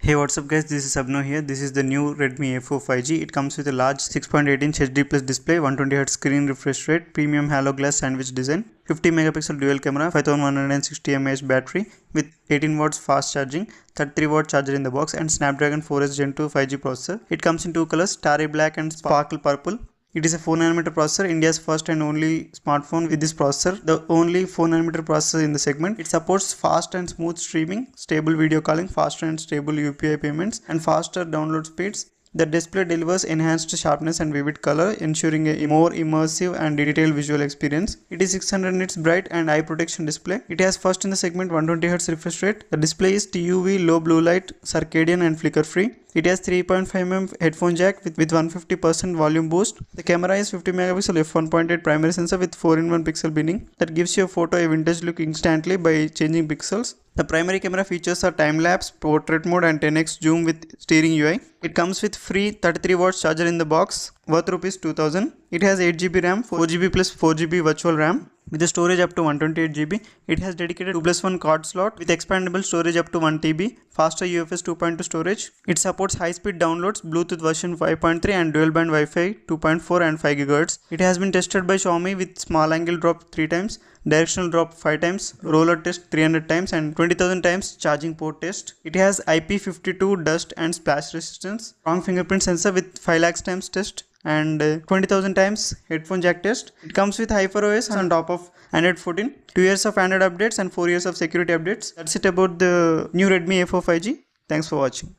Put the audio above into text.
Hey, what's up guys, this is Abno here. This is the new Redmi A4 5G. It comes with a large 6.8-inch HD plus display, 120Hz screen refresh rate, premium halo glass sandwich design, 50 megapixel dual camera, 5160 mAh battery with 18 watts fast charging, 33 watt charger in the box, and Snapdragon 4S Gen 2 5G processor. It comes in two colors, starry black and sparkle purple. It is a 4nm processor, India's first and only smartphone with this processor, the only 4nm processor in the segment. It supports fast and smooth streaming, stable video calling, faster and stable UPI payments, and faster download speeds. The display delivers enhanced sharpness and vivid color, ensuring a more immersive and detailed visual experience. It is 600 nits bright and eye protection display. It has first in the segment 120Hz refresh rate. The display is TUV, low blue light, circadian and flicker free. It has 3.5mm headphone jack with 150% volume boost. The camera is 50 megapixel f1.8 primary sensor with 4-in-1 pixel binning that gives your photo a vintage look instantly by changing pixels. The primary camera features are time-lapse, portrait mode and 10x zoom with steering UI. It comes with free 33 watts charger in the box worth Rs 2000. It has 8GB RAM, 4GB plus 4GB virtual RAM. With the storage up to 128GB, it has dedicated 2+1 card slot with expandable storage up to 1TB, faster UFS 2.2 storage. It supports high-speed downloads, Bluetooth version 5.3 and dual-band Wi-Fi 2.4 and 5 GHz. It has been tested by Xiaomi with small angle drop 3 times, directional drop 5 times, roller test 300 times and 20,000 times charging port test. It has IP52 dust and splash resistance, strong fingerprint sensor with 5 lakhs times test, and 20,000 times headphone jack test. It comes with HyperOS on top of Android 14, 2 years of Android updates and 4 years of security updates. That's it about the new Redmi A4 5G. Thanks for watching.